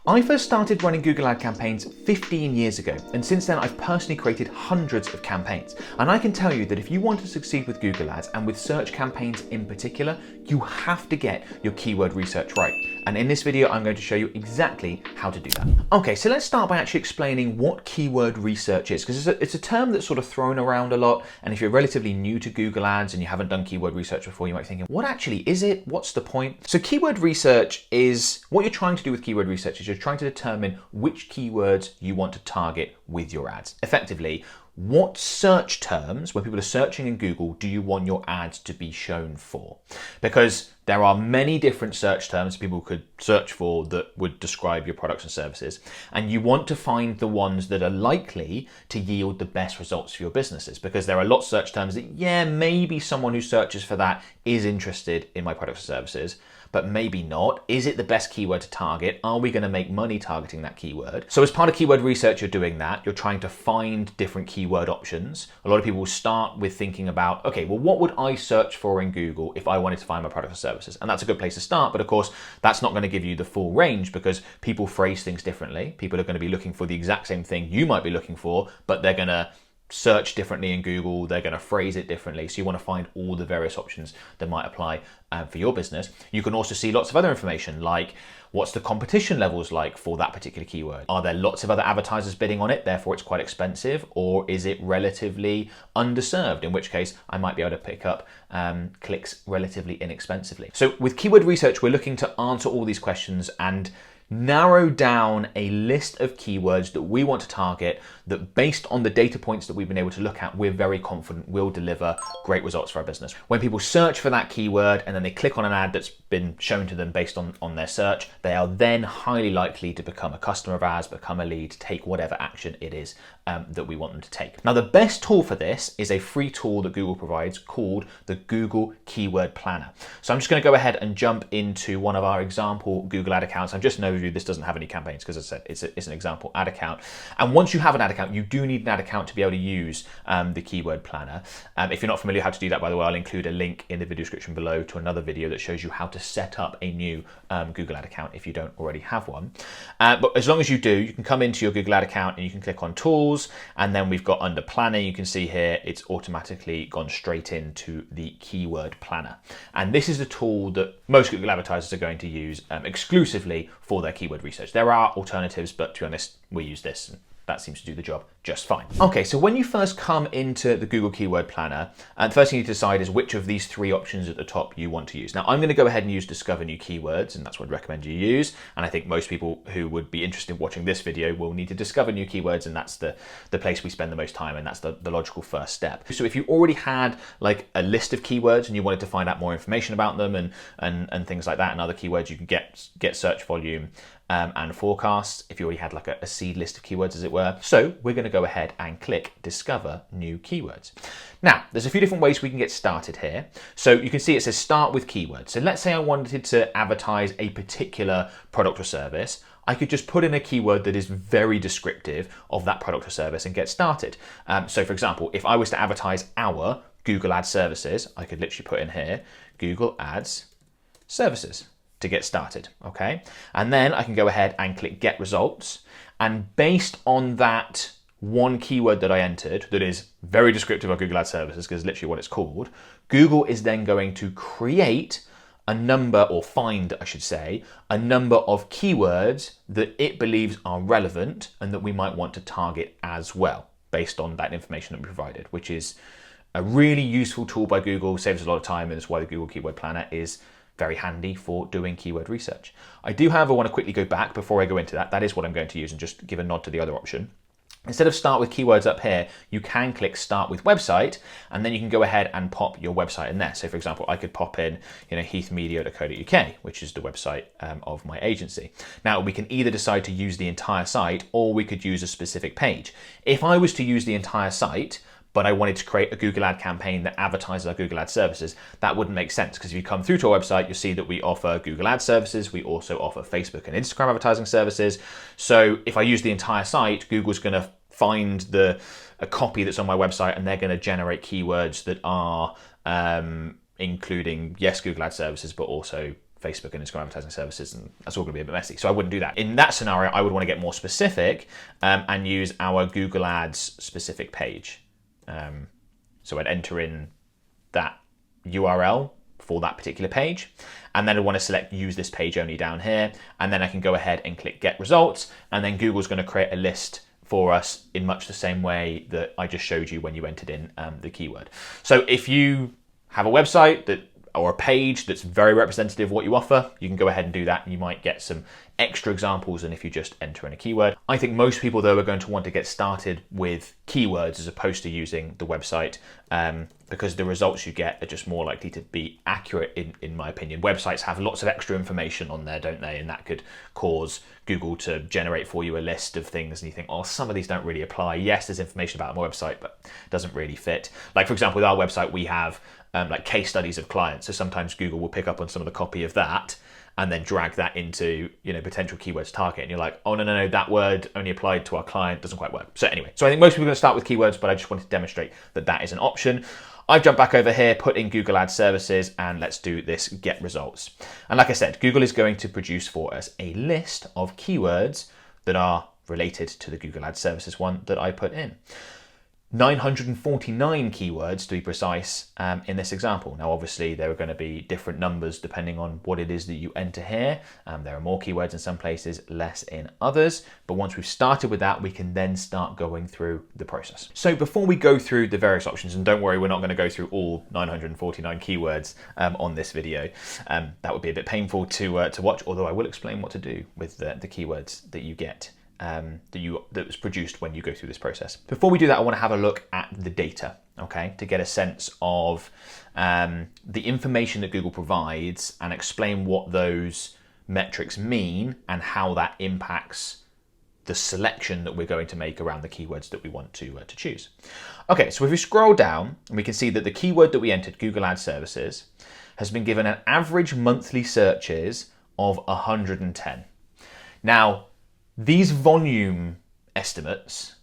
I first started running Google Ad campaigns 15 years ago, and since then I've personally created hundreds of campaigns. And I can tell you that if you want to succeed with Google Ads, and with search campaigns in particular, you have to get your keyword research right. And in this video, I'm going to show you exactly how to do that. Okay, so let's start by actually explaining what keyword research is, because it's a term that's sort of thrown around a lot. And if you're relatively new to Google Ads and you haven't done keyword research before, you might be thinking, what actually is it? What's the point? So keyword research is, what you're trying to do with keyword research is you're trying to determine which keywords you want to target with your ads. Effectively, what search terms, when people are searching in Google, do you want your ads to be shown for? Because there are many different search terms people could search for that would describe your products and services, and you want to find the ones that are likely to yield the best results for your businesses, because there are lots of search terms that, yeah, maybe someone who searches for that is interested in my products and services, but maybe not. Is it the best keyword to target? Are we going to make money targeting that keyword? So as part of keyword research, you're doing that. You're trying to find different keyword options. A lot of people will start with thinking about, okay, well, what would I search for in Google if I wanted to find my products and services? And that's a good place to start. But of course, that's not going to give you the full range, because people phrase things differently. People are going to be looking for the exact same thing you might be looking for, but they're going to search differently in Google, they're going to phrase it differently. So you want to find all the various options that might apply for your business. You can also see lots of other information, like what's the competition levels like for that particular keyword? Are there lots of other advertisers bidding on it, therefore it's quite expensive? Or is it relatively underserved, in which case I might be able to pick up clicks relatively inexpensively. So with keyword research, we're looking to answer all these questions and narrow down a list of keywords that we want to target, that based on the data points that we've been able to look at, we're very confident will deliver great results for our business. When people search for that keyword and then they click on an ad that's been shown to them based on their search, they are then highly likely to become a customer of ours, become a lead, take whatever action it is that we want them to take. Now, the best tool for this is a free tool that Google provides called the Google Keyword Planner. So I'm just going to go ahead and jump into one of our example Google ad accounts. I'm just an overview. This doesn't have any campaigns because, as I said, it's an example ad account. And once you have an ad account, you do need an ad account to be able to use the Keyword Planner. If you're not familiar how to do that, by the way, I'll include a link in the video description below to another video that shows you how to set up a new Google ad account if you don't already have one. But as long as you do, you can come into your Google ad account and you can click on Tools, and then we've got under Planning, you can see here it's automatically gone straight into the Keyword Planner. And this is the tool that most Google advertisers are going to use exclusively for their keyword research. There are alternatives, but to be honest, we use this, and that seems to do the job just fine. Okay, so when you first come into the Google Keyword Planner, the first thing you need to decide is which of these three options at the top you want to use. Now, I'm going to go ahead and use Discover New Keywords, and that's what I'd recommend you use. And I think most people who would be interested in watching this video will need to discover new keywords, and that's the place we spend the most time, and that's the logical first step. So if you already had like a list of keywords and you wanted to find out more information about them and things like that, and other keywords, you can get search volume and forecasts if you already had like a seed list of keywords, as it were. So we're going to go ahead and click Discover New Keywords. Now, there's a few different ways we can get started here. So you can see it says Start with Keywords. So let's say I wanted to advertise a particular product or service. I could just put in a keyword that is very descriptive of that product or service and get started. So for example, if I was to advertise our Google Ads services, I could literally put in here, Google Ads services, to get started, okay? And then I can go ahead and click Get Results. And based on that one keyword that I entered, that is very descriptive of Google Ads services, because it's literally what it's called, Google is then going to create a number, or find, I should say, a number of keywords that it believes are relevant and that we might want to target as well, based on that information that we provided, which is a really useful tool by Google, saves us a lot of time, and that's why the Google Keyword Planner is very handy for doing keyword research. I do, however, want to quickly go back before I go into that. That is what I'm going to use, and just give a nod to the other option. Instead of Start with Keywords up here, you can click Start with Website, and then you can go ahead and pop your website in there. So for example, I could pop in, heathmedia.co.uk, which is the website of my agency. Now, we can either decide to use the entire site, or we could use a specific page. If I was to use the entire site, but I wanted to create a Google ad campaign that advertises our Google ad services, that wouldn't make sense, because if you come through to our website, you'll see that we offer Google ad services. We also offer Facebook and Instagram advertising services. So if I use the entire site, Google's going to find a copy that's on my website, and they're going to generate keywords that are including, yes, Google ad services, but also Facebook and Instagram advertising services, and that's all going to be a bit messy. So I wouldn't do that. In that scenario, I would want to get more specific and use our Google Ads specific page. So I'd enter in that URL for that particular page, and then I want to select use this page only down here, and then I can go ahead and click get results, and then Google's going to create a list for us in much the same way that I just showed you when you entered in the keyword. So if you have a website or a page that's very representative of what you offer, you can go ahead and do that, and you might get some extra examples than if you just enter in a keyword. I think most people, though, are going to want to get started with keywords as opposed to using the website, because the results you get are just more likely to be accurate, in my opinion. Websites have lots of extra information on there, don't they? And that could cause Google to generate for you a list of things, and you think, oh, some of these don't really apply. Yes, there's information about my website, but it doesn't really fit. Like, for example, with our website, we have like case studies of clients. So sometimes Google will pick up on some of the copy of that and then drag that into, potential keywords target. And you're like, oh, no, that word only applied to our client, doesn't quite work. So anyway, I think most people are going to start with keywords, but I just wanted to demonstrate that that is an option. I've jumped back over here, put in Google Ads Services, and let's do this get results. And like I said, Google is going to produce for us a list of keywords that are related to the Google Ads Services one that I put in. 949 keywords to be precise in this example. Now obviously there are going to be different numbers depending on what it is that you enter here. There are more keywords in some places, less in others, but once we've started with that, we can then start going through the process. So before we go through the various options, and don't worry, we're not going to go through all 949 keywords on this video. That would be a bit painful to watch, although I will explain what to do with the keywords that you get that was produced when you go through this process. Before we do that, I want to have a look at the data, okay, to get a sense of the information that Google provides and explain what those metrics mean and how that impacts the selection that we're going to make around the keywords that we want to choose. Okay, so if we scroll down, we can see that the keyword that we entered, Google Ads Services, has been given an average monthly searches of 110. Now, these volume estimates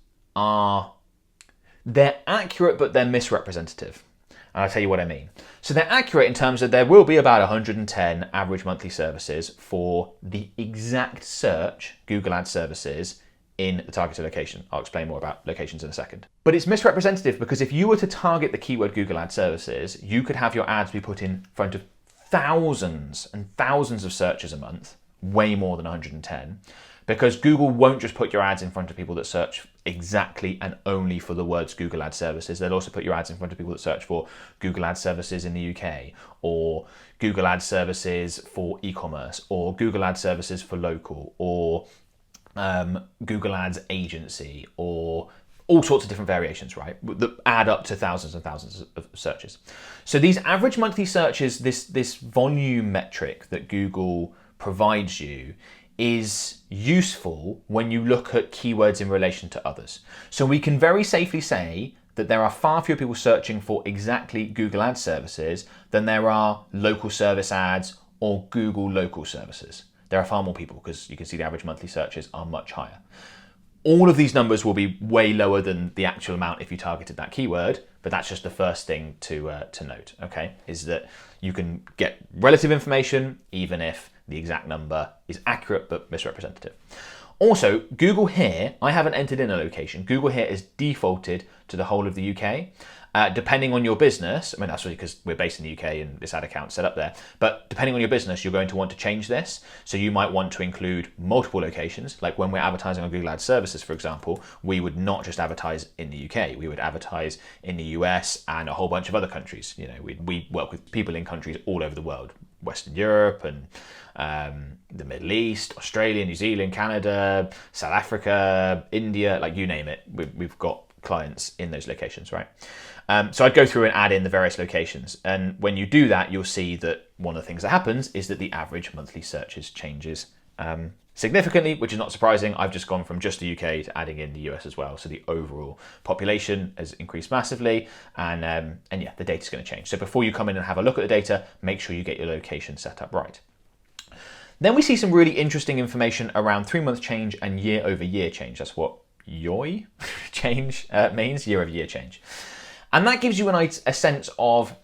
they're accurate, but they're misrepresentative. And I'll tell you what I mean. So they're accurate in terms of there will be about 110 average monthly services for the exact search Google Ads Services in the targeted location. I'll explain more about locations in a second. But it's misrepresentative because if you were to target the keyword Google Ads Services, you could have your ads be put in front of thousands and thousands of searches a month, way more than 110. Because Google won't just put your ads in front of people that search exactly and only for the words Google Ads Services. They'll also put your ads in front of people that search for Google Ads Services in the UK, or Google Ads Services for e-commerce, or Google Ads Services for local, or Google Ads Agency, or all sorts of different variations, right, that add up to thousands and thousands of searches. So these average monthly searches, this volume metric that Google provides you, is useful when you look at keywords in relation to others. So we can very safely say that there are far fewer people searching for exactly Google Ads Services than there are local service ads or Google local services. There are far more people because you can see the average monthly searches are much higher. All of these numbers will be way lower than the actual amount if you targeted that keyword, but that's just the first thing to note, okay, is that you can get relative information even if the exact number is accurate but misrepresentative. Also, Google here, I haven't entered in a location. Google here is defaulted to the whole of the UK. Depending on your business, I mean, that's really because we're based in the UK and this ad account's set up there, but depending on your business, you're going to want to change this. So you might want to include multiple locations. Like when we're advertising on Google Ads Services, for example, we would not just advertise in the UK, we would advertise in the US and a whole bunch of other countries. You know, we work with people in countries all over the world, Western Europe and the Middle East, Australia, New Zealand, Canada, South Africa, India, like you name it. We've got clients in those locations, right? So I'd go through and add in the various locations. And when you do that, you'll see that one of the things that happens is that the average monthly searches changes significantly, which is not surprising. I've just gone from just the UK to adding in the US as well. So the overall population has increased massively, and yeah, the data's going to change. So before you come in and have a look at the data, make sure you get your location set up right. Then we see some really interesting information around 3-month change and year-over-year change. That's what YOY change means, year-over-year change. And that gives you a sense of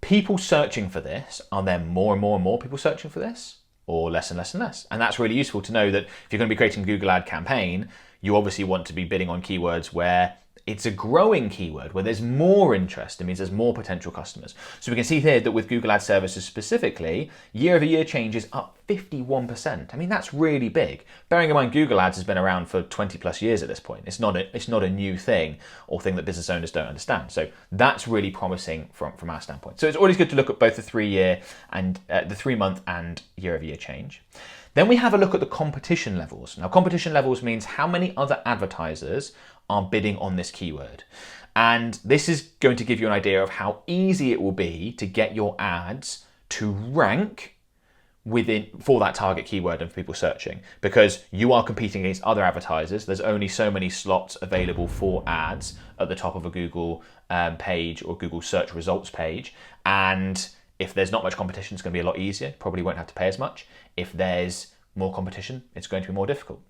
people searching for this, are there more and more and more people searching for this, or less and less and less? And that's really useful to know that if you're going to be creating a Google ad campaign, you obviously want to be bidding on keywords where it's a growing keyword, where there's more interest. It means there's more potential customers. So we can see here that with Google Ad Services specifically, year-over-year change is up 51%. I mean, that's really big. Bearing in mind, Google Ads has been around for 20 plus years at this point. It's not a new thing or thing that business owners don't understand. So that's really promising from our standpoint. So it's always good to look at both the 3-year and the 3-month and year-over-year change. Then we have a look at the competition levels. Now, competition levels means how many other advertisers are bidding on this keyword. And this is going to give you an idea of how easy it will be to get your ads to rank for that target keyword and for people searching, because you are competing against other advertisers. There's only so many slots available for ads at the top of a Google page or Google search results page. And if there's not much competition, it's going to be a lot easier. Probably won't have to pay as much. If there's more competition, it's going to be more difficult.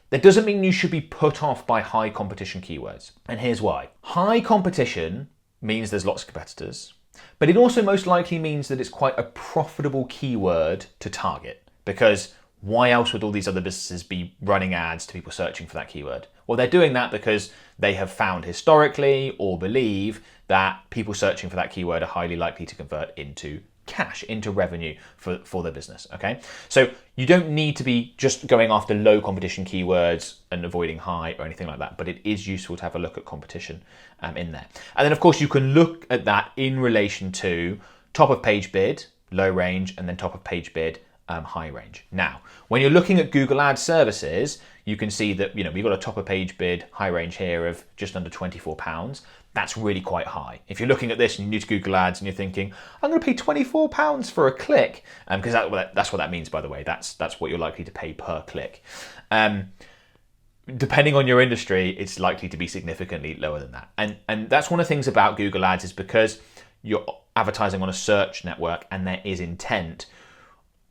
That doesn't mean you should be put off by high competition keywords. And here's why. High competition means there's lots of competitors, but it also most likely means that it's quite a profitable keyword to target, because why else would all these other businesses be running ads to people searching for that keyword? Well, they're doing that because they have found historically or believe that people searching for that keyword are highly likely to convert into cash, into revenue for their business, okay? So you don't need to be just going after low competition keywords and avoiding high or anything like that, but it is useful to have a look at competition in there. And then of course you can look at that in relation to top of page bid, low range, and then top of page bid, high range. Now, when you're looking at Google Ad Services, you can see that, we've got a top of page bid high range here of just under £24. That's really quite high. If you're looking at this and you're new to Google Ads and you're thinking, I'm going to pay £24 for a click, because that's what that means, by the way. That's what you're likely to pay per click. Depending on your industry, it's likely to be significantly lower than that. And that's one of the things about Google Ads, is because you're advertising on a search network and there is intent.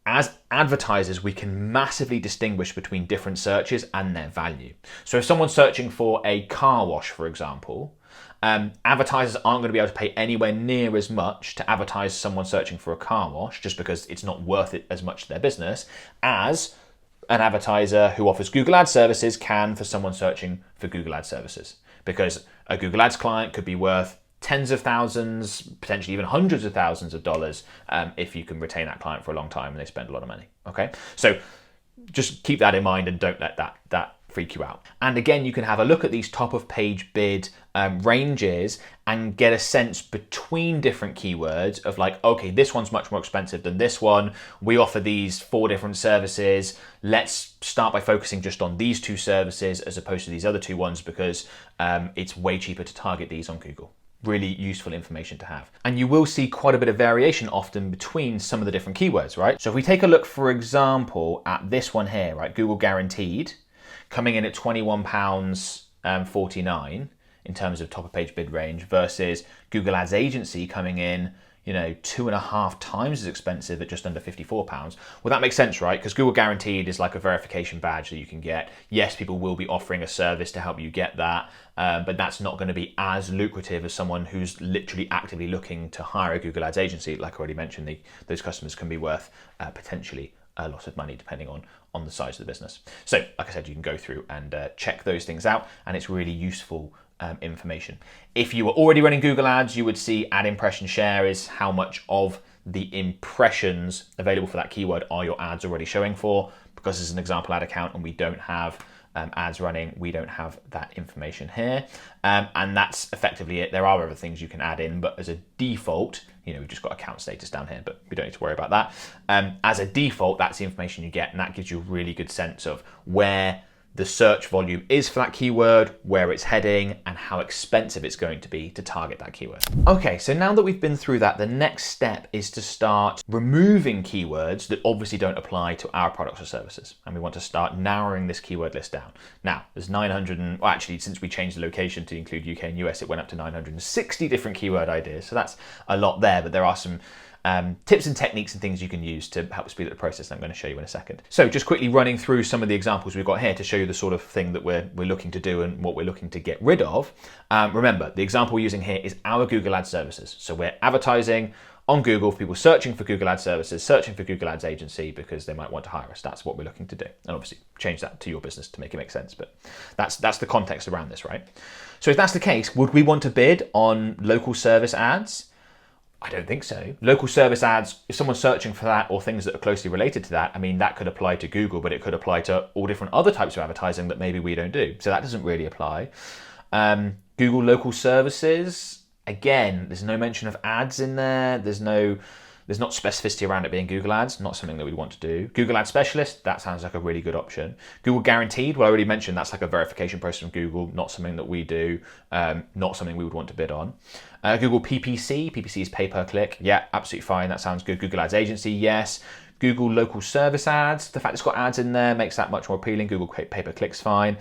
As advertisers, we can massively distinguish between different searches and their value. So if someone's searching for a car wash, for example, advertisers aren't going to be able to pay anywhere near as much to advertise someone searching for a car wash, just because it's not worth it as much to their business, as an advertiser who offers Google Ad Services can for someone searching for Google Ad Services. Because a Google Ads client could be worth tens of thousands, potentially even hundreds of thousands of dollars if you can retain that client for a long time and they spend a lot of money. Okay, so just keep that in mind and don't let that freak you out. And again, you can have a look at these top of page bid ranges and get a sense between different keywords of like, okay, this one's much more expensive than this one. We offer these 4 different services. Let's start by focusing just on these 2 services as opposed to these other 2 ones, because it's way cheaper to target these on Google. Really useful information to have. And you will see quite a bit of variation often between some of the different keywords, right? So if we take a look, for example, at this one here, right, Google Guaranteed, coming in at £21.49 in terms of top of page bid range, versus Google Ads Agency coming in 2.5 times as expensive at just under £54. Well, that makes sense, right? Because Google Guaranteed is like a verification badge that you can get. Yes, people will be offering a service to help you get that, but that's not going to be as lucrative as someone who's literally actively looking to hire a Google Ads agency. Like I already mentioned, those customers can be worth potentially a lot of money depending on the size of the business. So, like I said, you can go through and check those things out, and it's really useful information. If you were already running Google Ads, you would see ad impression share is how much of the impressions available for that keyword are your ads already showing for. Because it's an example ad account and we don't have ads running, we don't have that information here. And that's effectively it. There are other things you can add in, but as a default, we've just got account status down here, but we don't need to worry about that. As a default, that's the information you get, and that gives you a really good sense of where the search volume is for that keyword, where it's heading, and how expensive it's going to be to target that keyword. Okay, so now that we've been through that, the next step is to start removing keywords that obviously don't apply to our products or services. And we want to start narrowing this keyword list down. Now, there's actually, since we changed the location to include UK and US, it went up to 960 different keyword ideas. So that's a lot there, but there are some tips and techniques and things you can use to help speed up the process that I'm going to show you in a second. So just quickly running through some of the examples we've got here to show you the sort of thing that we're looking to do and what we're looking to get rid of. Remember, the example we're using here is our Google Ad Services. So we're advertising on Google for people searching for Google Ads services, searching for Google Ads agency because they might want to hire us. That's what we're looking to do. And obviously change that to your business to make it make sense. But that's the context around this, right? So if that's the case, would we want to bid on local service ads? I don't think so. Local service ads, if someone's searching for that or things that are closely related to that, I mean, that could apply to Google, but it could apply to all different other types of advertising that maybe we don't do. So that doesn't really apply. Google local services, again, there's no mention of ads in there. There's not specificity around it being Google Ads, not something that we want to do. Google Ad Specialist, that sounds like a really good option. Google Guaranteed, well, I already mentioned that's like a verification process from Google, not something that we do, not something we would want to bid on. Google PPC, PPC is pay per click. Yeah, absolutely fine, that sounds good. Google Ads Agency, yes. Google local service ads, the fact it's got ads in there makes that much more appealing. Google pay per click's fine.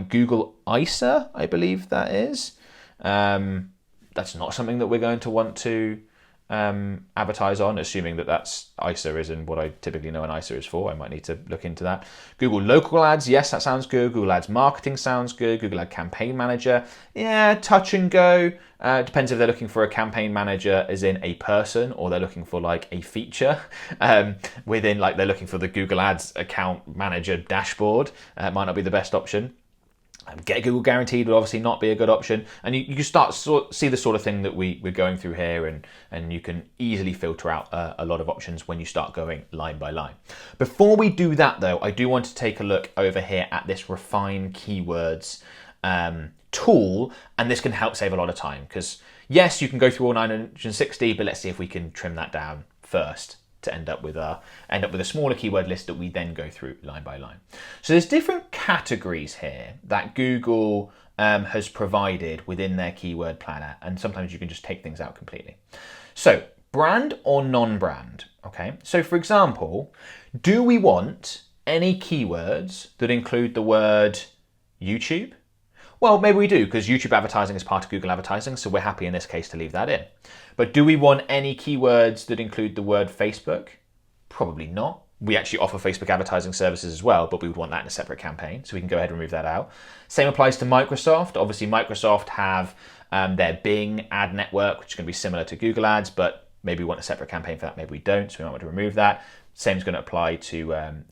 Google ISA, I believe that is. That's not something that we're going to want to advertise on, assuming that that's ISA is in what I typically know an ISA is for. I might need to look into that. Google local ads, yes, that sounds good. Google Ads Marketing sounds good. Google Ad Campaign Manager, yeah, touch and go. Depends if they're looking for a campaign manager as in a person or they're looking for like a feature within, like they're looking for the Google Ads account manager dashboard. It might not be the best option. Get Google Guaranteed would obviously not be a good option. And you can start see the sort of thing that we're going through here, and you can easily filter out a lot of options when you start going line by line. Before we do that though, I do want to take a look over here at this Refine Keywords tool, and this can help save a lot of time because yes, you can go through all 960, but let's see if we can trim that down first to end up with a smaller keyword list that we then go through line by line. So there's different categories here that Google has provided within their keyword planner, and sometimes you can just take things out completely. So brand or non-brand, okay? So for example, do we want any keywords that include the word YouTube? Well, maybe we do, because YouTube advertising is part of Google advertising, so we're happy in this case to leave that in. But do we want any keywords that include the word Facebook? Probably not. We actually offer Facebook advertising services as well, but we would want that in a separate campaign, so we can go ahead and remove that out. Same applies to Microsoft. Obviously, Microsoft have their Bing ad network, which is going to be similar to Google Ads, but maybe we want a separate campaign for that, maybe we don't, so we might want to remove that. Same is going to apply to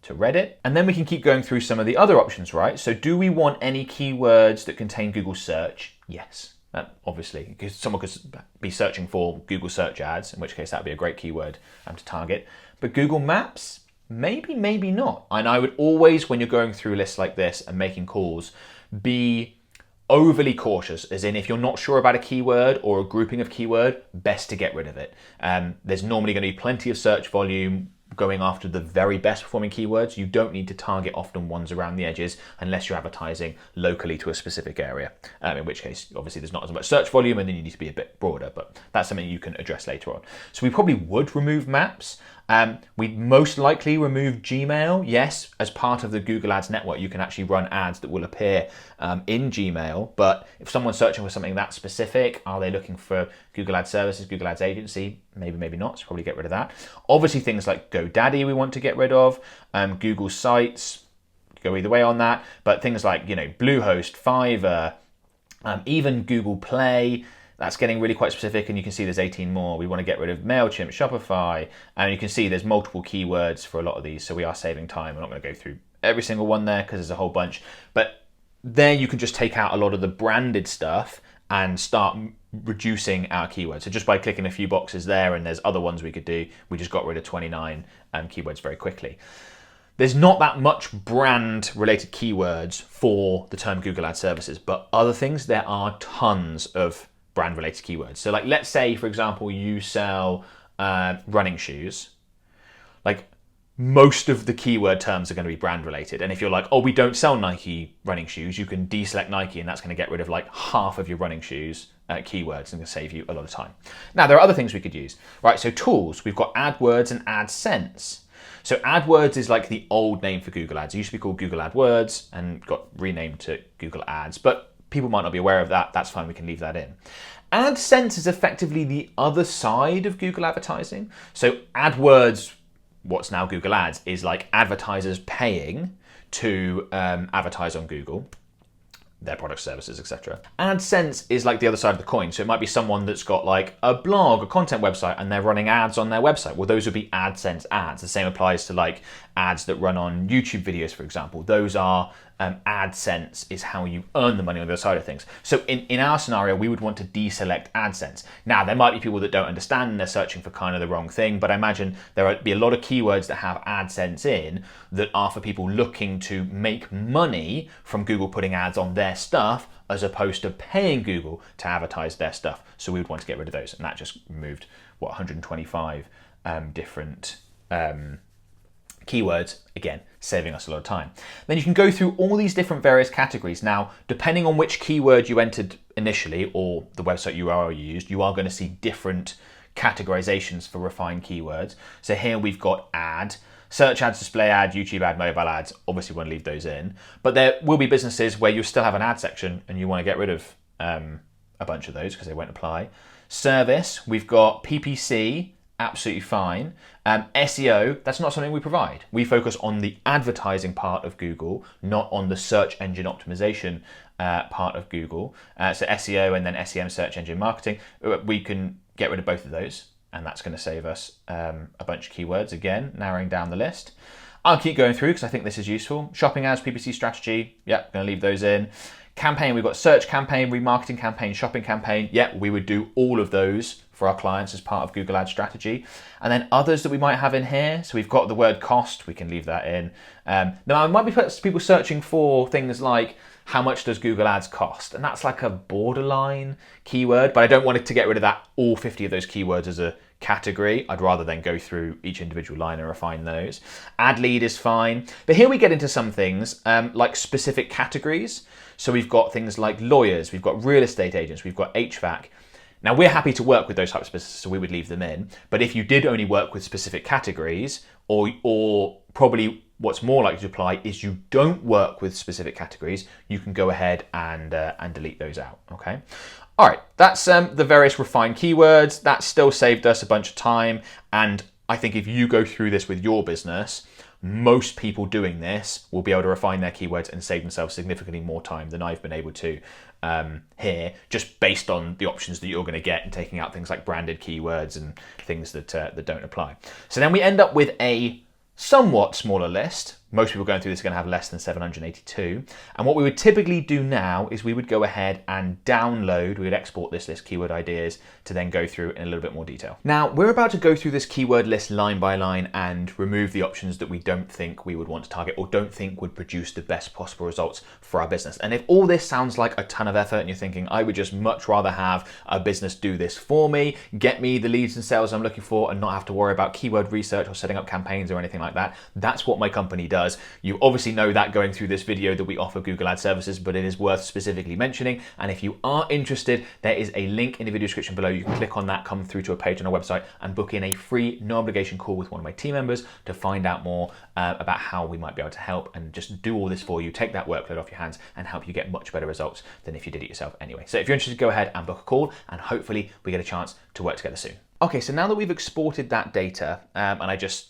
Reddit. And then we can keep going through some of the other options, right? So do we want any keywords that contain Google search? Yes, obviously, because someone could be searching for Google search ads, in which case that would be a great keyword to target. But Google Maps, maybe, maybe not. And I would always, when you're going through lists like this and making calls, be overly cautious, as in if you're not sure about a keyword or a grouping of keyword, best to get rid of it. There's normally going to be plenty of search volume going after the very best performing keywords. You don't need to target often ones around the edges unless you're advertising locally to a specific area, in which case obviously there's not as much search volume and then you need to be a bit broader, but that's something you can address later on. So we probably would remove Maps. We'd most likely remove Gmail. Yes, as part of the Google Ads network, you can actually run ads that will appear in Gmail. But if someone's searching for something that specific, are they looking for Google Ads Services, Google Ads Agency? Maybe, maybe not, so probably get rid of that. Obviously things like GoDaddy we want to get rid of, Google Sites, go either way on that. But things like, Bluehost, Fiverr, even Google Play, that's getting really quite specific, and you can see there's 18 more. We want to get rid of MailChimp, Shopify, and you can see there's multiple keywords for a lot of these, so we are saving time. We're not going to go through every single one there because there's a whole bunch, but there you can just take out a lot of the branded stuff and start reducing our keywords. So just by clicking a few boxes there, and there's other ones we could do, we just got rid of 29 keywords very quickly. There's not that much brand related keywords for the term Google Ad Services, but other things, there are tons of brand related keywords. So like, let's say for example, you sell running shoes, like most of the keyword terms are going to be brand related. And if you're like, oh, we don't sell Nike running shoes, you can deselect Nike and that's going to get rid of like half of your running shoes keywords and going to save you a lot of time. Now there are other things we could use, right? So tools, we've got AdWords and AdSense. So AdWords is like the old name for Google Ads. It used to be called Google AdWords and got renamed to Google Ads, but people might not be aware of that. That's fine, we can leave that in. AdSense is effectively the other side of Google advertising. So AdWords, what's now Google Ads, is like advertisers paying to advertise on Google. their products, services, etc. AdSense is like the other side of the coin. So it might be someone that's got like a blog, a content website, and they're running ads on their website. Well, those would be AdSense ads. The same applies to like ads that run on YouTube videos, for example. Those are AdSense is how you earn the money on the other side of things. So in our scenario, we would want to deselect AdSense. Now, there might be people that don't understand and they're searching for kind of the wrong thing, but I imagine there would be a lot of keywords that have AdSense in that are for people looking to make money from Google putting ads on their stuff as opposed to paying Google to advertise their stuff. So we would want to get rid of those. And that just moved, 125 different keywords, again, saving us a lot of time. Then you can go through all these different various categories. Now, depending on which keyword you entered initially or the website URL you used, you are going to see different categorizations for refined keywords. So here we've got ad, search ads, display ad, YouTube ad, mobile ads. Obviously, we want to leave those in. But there will be businesses where you still have an ad section and you want to get rid of a bunch of those because they won't apply. Service, we've got PPC, absolutely fine. SEO, that's not something we provide. We focus on the advertising part of Google, not on the search engine optimization part of Google. So SEO and then SEM, search engine marketing, we can get rid of both of those, and that's going to save us a bunch of keywords, again, narrowing down the list. I'll keep going through because I think this is useful. Shopping ads, PPC strategy, yep, going to leave those in. Campaign, we've got search campaign, remarketing campaign, shopping campaign. Yep, we would do all of those for our clients as part of Google Ads strategy. And then others that we might have in here. So we've got the word cost, we can leave that in. Now, I might be people searching for things like, how much does Google Ads cost? And that's like a borderline keyword, but I don't want it to get rid of that, all 50 of those keywords as a category. I'd rather then go through each individual line and refine those. Ad lead is fine. But here we get into some things like specific categories. So we've got things like lawyers, we've got real estate agents, we've got HVAC. Now, we're happy to work with those types of businesses, so we would leave them in. But if you did only work with specific categories, or probably what's more likely to apply is you don't work with specific categories, you can go ahead and delete those out, okay? All right, that's the various refined keywords. That still saved us a bunch of time. And I think if you go through this with your business, most people doing this will be able to refine their keywords and save themselves significantly more time than I've been able to here, just based on the options that you're going to get and taking out things like branded keywords and things that don't apply. So then we end up with a somewhat smaller list. Most people going through this are going to have less than 782. And what we would typically do now is we would go ahead and download, we would export this list, keyword ideas, to then go through in a little bit more detail. Now, we're about to go through this keyword list line by line and remove the options that we don't think we would want to target or don't think would produce the best possible results for our business. And if all this sounds like a ton of effort and you're thinking, I would just much rather have a business do this for me, get me the leads and sales I'm looking for and not have to worry about keyword research or setting up campaigns or anything like that, that's what my company does. You obviously know that going through this video that we offer Google Ads services, but it is worth specifically mentioning. And if you are interested, there is a link in the video description below. You can click on that, come through to a page on our website and book in a free, no obligation call with one of my team members to find out more about how we might be able to help and just do all this for you, take that workload off your hands and help you get much better results than if you did it yourself anyway. So if you're interested, go ahead and book a call and hopefully we get a chance to work together soon. Okay, so now that we've exported that data and I just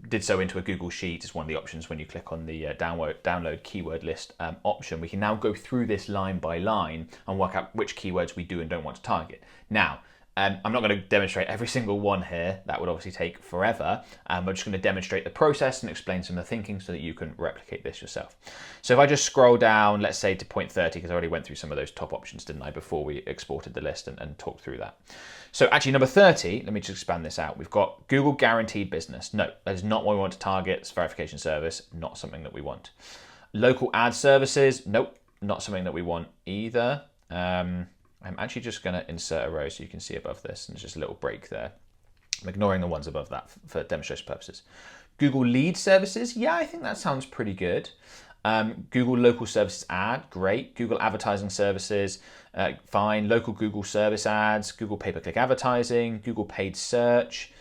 did so into a Google Sheet is one of the options when you click on the download keyword list option. We can now go through this line by line and work out which keywords we do and don't want to target. Now, I'm not going to demonstrate every single one here. That would obviously take forever. I'm just going to demonstrate the process and explain some of the thinking so that you can replicate this yourself. So if I just scroll down, let's say to point 30, because I already went through some of those top options, didn't I, before we exported the list and talked through that. So actually number 30, let me just expand this out. We've got Google Guaranteed Business. No, that is not what we want to target. It's verification service, not something that we want. Local ad services, nope, not something that we want either. I'm actually just going to insert a row so you can see above this, and there's just a little break there. I'm ignoring the ones above that for demonstration purposes. Google Lead Services, yeah, I think that sounds pretty good. Google Local Services Ad, great. Google Advertising Services, fine. Local Google Service Ads, Google Pay-Per-Click Advertising, Google Paid Search,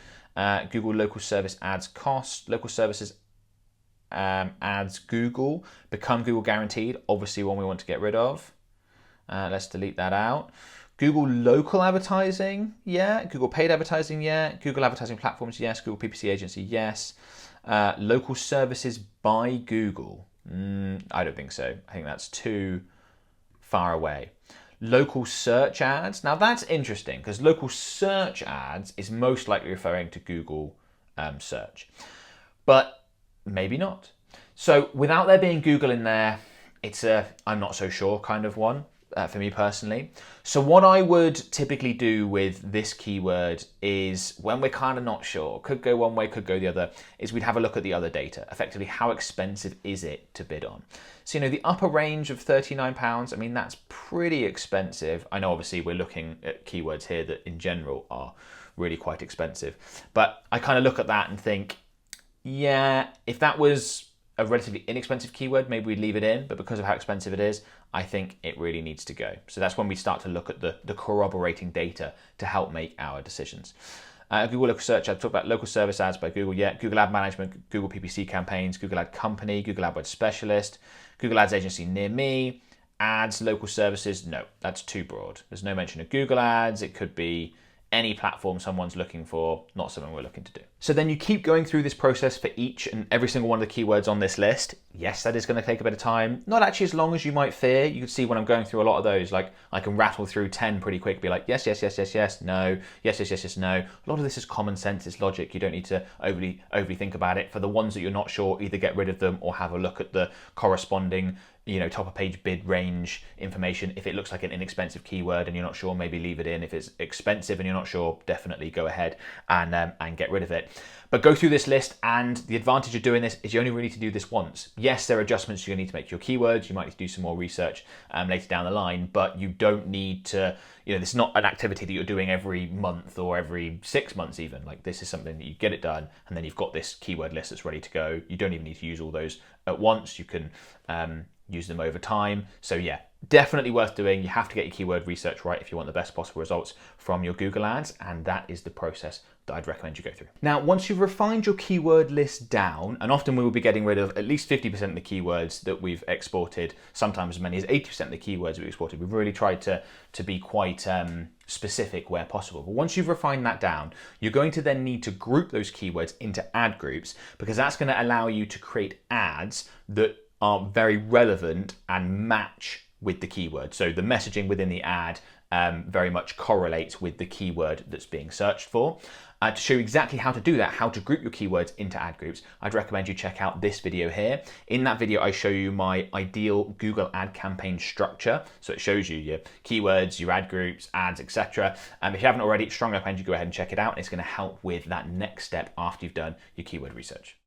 Google Local Service Ads Cost, Local Services Ads Google, Become Google Guaranteed, obviously one we want to get rid of. Let's delete that out. Google Local Advertising, yeah. Google Paid Advertising, yeah. Google Advertising Platforms, yes. Google PPC Agency, yes. Local Services by Google, I don't think so. I think that's too far away. Local search ads, now that's interesting because local search ads is most likely referring to Google search, but maybe not. So without there being Google in there, it's a I'm not so sure kind of one for me personally. So what I would typically do with this keyword is when we're kind of not sure, could go one way, could go the other, is we'd have a look at the other data. Effectively, how expensive is it to bid on? So, the upper range of £39, I mean, that's pretty expensive. I know obviously we're looking at keywords here that in general are really quite expensive, but I kind of look at that and think, yeah, if that was a relatively inexpensive keyword, maybe we'd leave it in, but because of how expensive it is, I think it really needs to go. So that's when we start to look at the corroborating data to help make our decisions. Google Local Search, I've talked about local service ads by Google, yeah, Google Ad Management, Google PPC campaigns, Google Ad Company, Google AdWords Specialist, Google Ads Agency near me, ads, local services, no, that's too broad. There's no mention of Google Ads, it could be any platform someone's looking for, not something we're looking to do. So then you keep going through this process for each and every single one of the keywords on this list. Yes, that is going to take a bit of time. Not actually as long as you might fear. You can see when I'm going through a lot of those, like I can rattle through 10 pretty quick, be like, yes, yes, yes, yes, yes, no, yes, yes, yes, yes, no. A lot of this is common sense, it's logic. You don't need to overly think about it. For the ones that you're not sure, either get rid of them or have a look at the corresponding top of page bid range information. If it looks like an inexpensive keyword and you're not sure, maybe leave it in. If it's expensive and you're not sure, definitely go ahead and get rid of it. But go through this list, and the advantage of doing this is you only really need to do this once. Yes, there are adjustments you're going to need to make to your keywords. You might need to do some more research later down the line, but you don't need to, this is not an activity that you're doing every month or every 6 months even. Like, this is something that you get it done, and then you've got this keyword list that's ready to go. You don't even need to use all those at once. You can use them over time. So yeah, definitely worth doing. You have to get your keyword research right if you want the best possible results from your Google ads, and that is the process that I'd recommend you go through. Now, once you've refined your keyword list down, and often we will be getting rid of at least 50% of the keywords that we've exported, sometimes as many as 80% of the keywords we've exported. We've really tried to be quite specific where possible. But once you've refined that down, you're going to then need to group those keywords into ad groups, because that's going to allow you to create ads that are very relevant and match with the keyword. So the messaging within the ad very much correlates with the keyword that's being searched for. To show you exactly how to do that, how to group your keywords into ad groups, I'd recommend you check out this video here. In that video, I show you my ideal Google ad campaign structure. So it shows you your keywords, your ad groups, ads, etc. If you haven't already, strongly recommend you go ahead and check it out. It's going to help with that next step after you've done your keyword research.